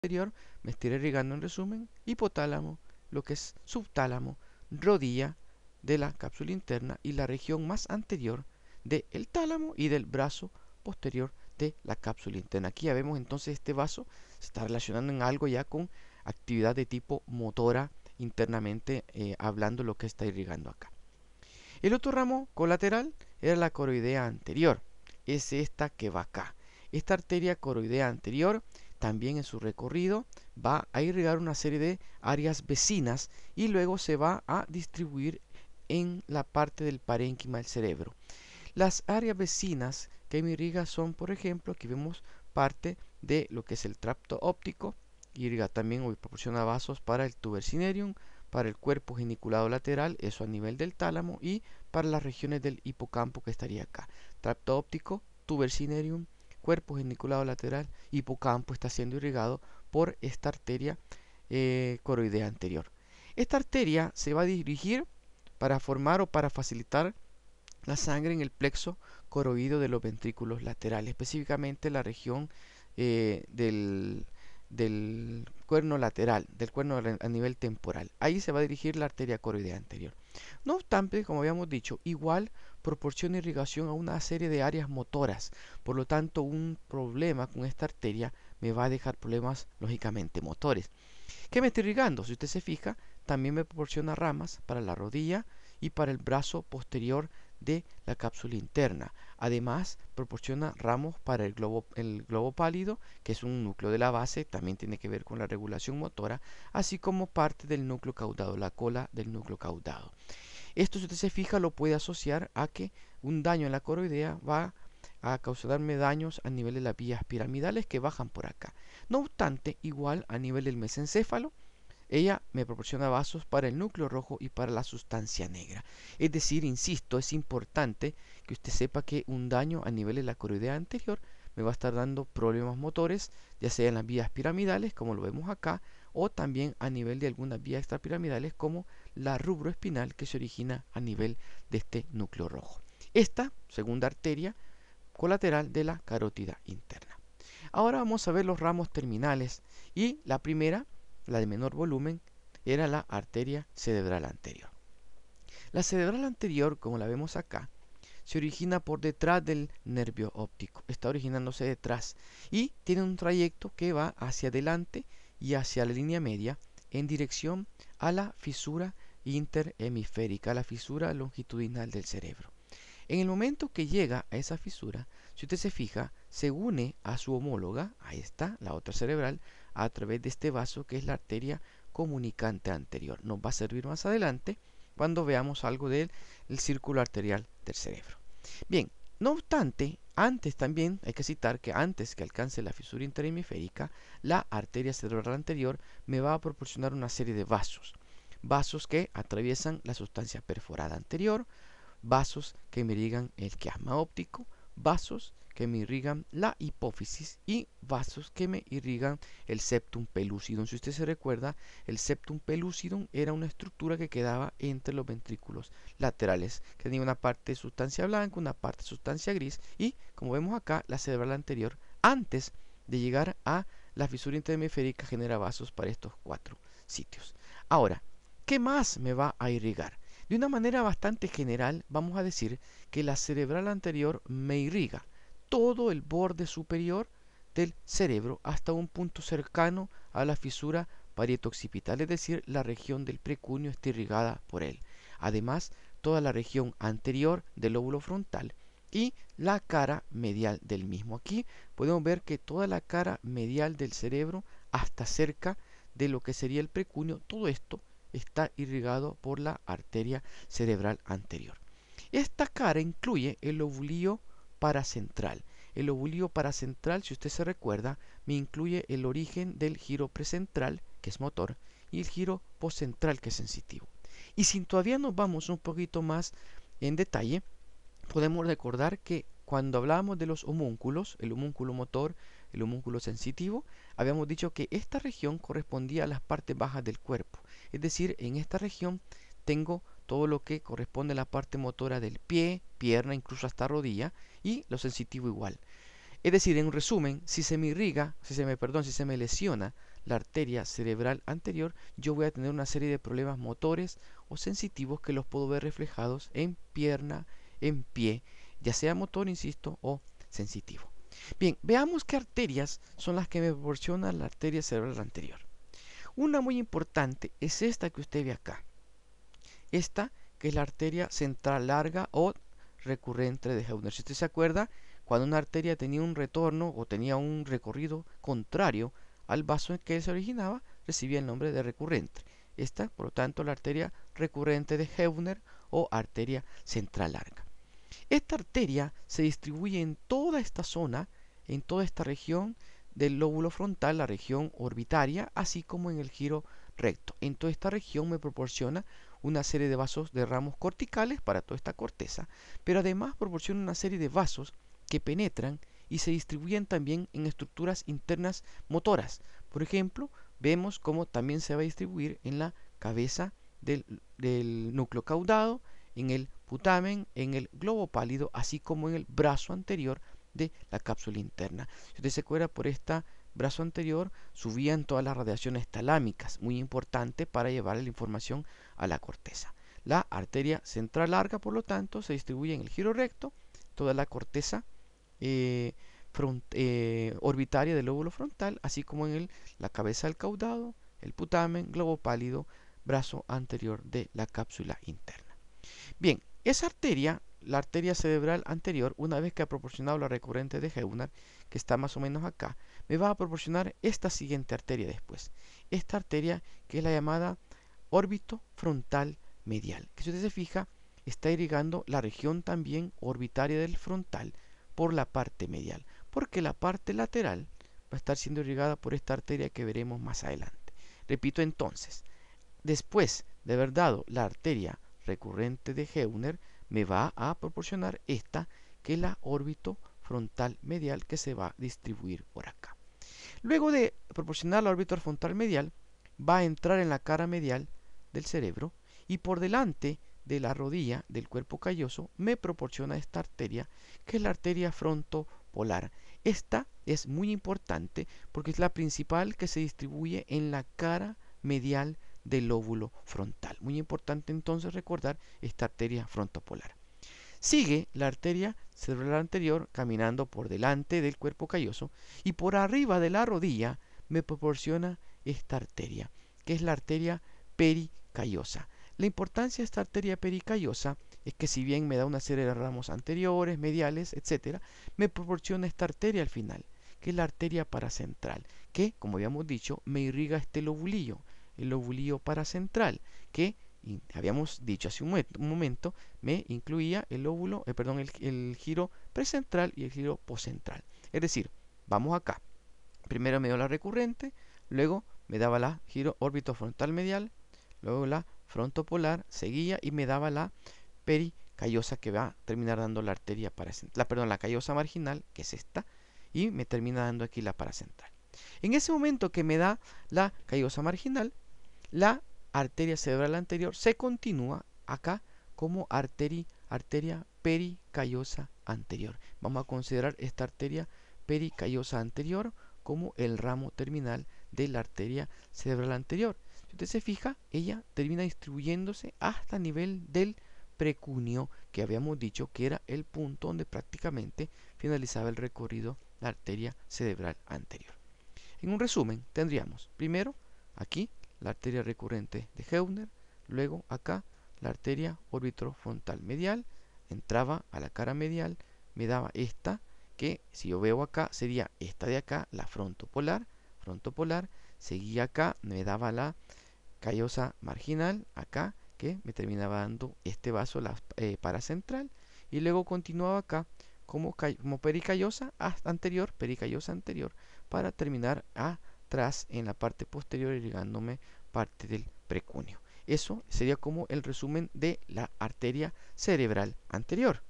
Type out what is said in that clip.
anterior, me estaré irrigando en resumen hipotálamo, lo que es subtálamo, rodilla de la cápsula interna y la región más anterior del tálamo y del brazo posterior de la cápsula interna. Aquí ya vemos entonces este vaso se está relacionando en algo ya con actividad de tipo motora internamente, hablando lo que está irrigando acá. El otro ramo colateral era la coroidea anterior, es esta que va acá. Esta arteria coroidea anterior también en su recorrido va a irrigar una serie de áreas vecinas y luego se va a distribuir en la parte del parénquima del cerebro. Las áreas vecinas que me irriga son, por ejemplo, aquí vemos parte de lo que es el tracto óptico, irriga también o proporciona vasos para el tuber cinereum, para el cuerpo geniculado lateral, eso a nivel del tálamo, y para las regiones del hipocampo que estaría acá. Tracto óptico, tuber cinereum, cuerpo geniculado lateral, hipocampo está siendo irrigado por esta arteria coroidea anterior. Esta arteria se va a dirigir para formar o para facilitar la sangre en el plexo coroideo de los ventrículos laterales, específicamente la región del cuerno lateral, del cuerno a nivel temporal. Ahí se va a dirigir la arteria coroidea anterior. No obstante, como habíamos dicho, igual proporciona irrigación a una serie de áreas motoras. Por lo tanto, un problema con esta arteria me va a dejar problemas, lógicamente, motores. ¿Qué me está irrigando? Si usted se fija, también me proporciona ramas para la rodilla y para el brazo posterior de la cápsula interna. Además, proporciona ramos para el globo pálido, que es un núcleo de la base, también tiene que ver con la regulación motora, así como parte del núcleo caudado, la cola del núcleo caudado. Esto, si usted se fija, lo puede asociar a que un daño en la coroidea va a causarme daños a nivel de las vías piramidales que bajan por acá. No obstante, igual a nivel del mesencéfalo, ella me proporciona vasos para el núcleo rojo y para la sustancia negra. Es decir, insisto, es importante que usted sepa que un daño a nivel de la coroidea anterior me va a estar dando problemas motores, ya sea en las vías piramidales, como lo vemos acá, o también a nivel de algunas vías extrapiramidales, como la rubroespinal, que se origina a nivel de este núcleo rojo. Esta segunda arteria colateral de la carótida interna. Ahora vamos a ver los ramos terminales, y la primera, la de menor volumen, era la arteria cerebral anterior. La cerebral anterior, como la vemos acá, se origina por detrás del nervio óptico, está originándose detrás y tiene un trayecto que va hacia adelante y hacia la línea media en dirección a la fisura interhemisférica, la fisura longitudinal del cerebro. En el momento que llega a esa fisura, si usted se fija, se une a su homóloga, ahí está, la otra cerebral, a través de este vaso que es la arteria comunicante anterior. Nos va a servir más adelante cuando veamos algo del círculo arterial del cerebro. Bien, no obstante, antes también hay que citar que antes que alcance la fisura interhemisférica, la arteria cerebral anterior me va a proporcionar una serie de vasos. Vasos que atraviesan la sustancia perforada anterior, vasos que me irrigan el quiasma óptico, vasos que me irrigan la hipófisis y vasos que me irrigan el septum pellucidum. Si usted se recuerda, el septum pellucidum era una estructura que quedaba entre los ventrículos laterales, que tenía una parte de sustancia blanca, una parte de sustancia gris, y como vemos acá, la cerebral anterior, antes de llegar a la fisura interhemisférica, genera vasos para estos cuatro sitios. Ahora, ¿qué más me va a irrigar? De una manera bastante general, vamos a decir que la cerebral anterior me irriga todo el borde superior del cerebro hasta un punto cercano a la fisura parieto-occipital, es decir, la región del precunio está irrigada por él. Además, toda la región anterior del lóbulo frontal y la cara medial del mismo. Aquí podemos ver que toda la cara medial del cerebro hasta cerca de lo que sería el precunio, todo esto está irrigado por la arteria cerebral anterior. Esta cara incluye el lobulillo paracentral. El lobulillo paracentral, si usted se recuerda, me incluye el origen del giro precentral, que es motor, y el giro postcentral, que es sensitivo. Y si todavía nos vamos un poquito más en detalle, podemos recordar que cuando hablábamos de los homúnculos, el homúnculo motor, el homúnculo sensitivo, habíamos dicho que esta región correspondía a las partes bajas del cuerpo. Es decir, en esta región tengo todo lo que corresponde a la parte motora del pie, pierna, incluso hasta rodilla, y lo sensitivo igual. Es decir, en resumen, si se me irriga, si se me lesiona la arteria cerebral anterior, yo voy a tener una serie de problemas motores o sensitivos que los puedo ver reflejados en pierna, en pie, ya sea motor, insisto, o sensitivo. Bien, veamos qué arterias son las que me proporcionan la arteria cerebral anterior. Una muy importante es esta que usted ve acá. Esta que es la arteria central larga o recurrente de Heuner. Si usted se acuerda, cuando una arteria tenía un retorno o tenía un recorrido contrario al vaso en que se originaba, recibía el nombre de recurrente. Esta, por lo tanto, la arteria recurrente de Heuner o arteria central larga. Esta arteria se distribuye en toda esta zona, en toda esta región del lóbulo frontal, la región orbitaria, así como en el giro recto. En toda esta región me proporciona una serie de vasos de ramos corticales para toda esta corteza, pero además proporciona una serie de vasos que penetran y se distribuyen también en estructuras internas motoras. Por ejemplo, vemos cómo también se va a distribuir en la cabeza del núcleo caudado, en el putamen, en el globo pálido, así como en el brazo anterior de la cápsula interna. Si usted se acuerda, por este brazo anterior subían todas las radiaciones talámicas, muy importante para llevar la información a la corteza. La arteria central larga, por lo tanto, se distribuye en el giro recto, toda la corteza orbitaria del lóbulo frontal, así como en la cabeza del caudado, el putamen, globo pálido, brazo anterior de la cápsula interna. Bien, esa arteria, la arteria cerebral anterior, una vez que ha proporcionado la recurrente de Heuner, que está más o menos acá, me va a proporcionar esta siguiente arteria después. Esta arteria que es la llamada órbito frontal medial, que si usted se fija, está irrigando la región también orbitaria del frontal por la parte medial, porque la parte lateral va a estar siendo irrigada por esta arteria que veremos más adelante. Repito entonces, después de haber dado la arteria recurrente de Heuner, me va a proporcionar esta que es la órbito frontal medial que se va a distribuir por acá. Luego de proporcionar la órbita frontal medial, va a entrar en la cara medial del cerebro y por delante de la rodilla del cuerpo calloso me proporciona esta arteria que es la arteria frontopolar. Esta es muy importante porque es la principal que se distribuye en la cara medial del lóbulo frontal. Muy importante entonces recordar esta arteria frontopolar. Sigue la arteria cerebral anterior caminando por delante del cuerpo calloso y por arriba de la rodilla me proporciona esta arteria, que es la arteria pericallosa. La importancia de esta arteria pericallosa es que si bien me da una serie de ramos anteriores, mediales, etc., me proporciona esta arteria al final, que es la arteria paracentral, que, como habíamos dicho, me irriga este lobulillo, el lobulillo paracentral, que habíamos dicho hace un momento, me incluía el lóbulo, el giro precentral y el giro poscentral. Es decir, vamos acá. Primero me dio la recurrente, luego me daba la giro órbito frontal medial, luego la frontopolar, seguía y me daba la pericallosa que va a terminar dando la arteria paracentral, la callosa marginal, que es esta, y me termina dando aquí la paracentral. En ese momento que me da la callosa marginal, la arteria cerebral anterior se continúa acá como arteria pericallosa anterior. Vamos a considerar esta arteria pericallosa anterior como el ramo terminal de la arteria cerebral anterior. Si usted se fija, ella termina distribuyéndose hasta el nivel del precunio, que habíamos dicho que era el punto donde prácticamente finalizaba el recorrido de la arteria cerebral anterior. En un resumen, tendríamos primero aquí la arteria recurrente de Heuner, luego acá la arteria orbitofrontal medial, entraba a la cara medial, me daba esta, que si yo veo acá sería esta de acá, la frontopolar, seguía acá, me daba la callosa marginal, acá, que me terminaba dando este vaso, la paracentral, y luego continuaba acá como pericallosa anterior, para terminar atrás en la parte posterior irrigándome parte del precunio. Eso sería como el resumen de la arteria cerebral anterior.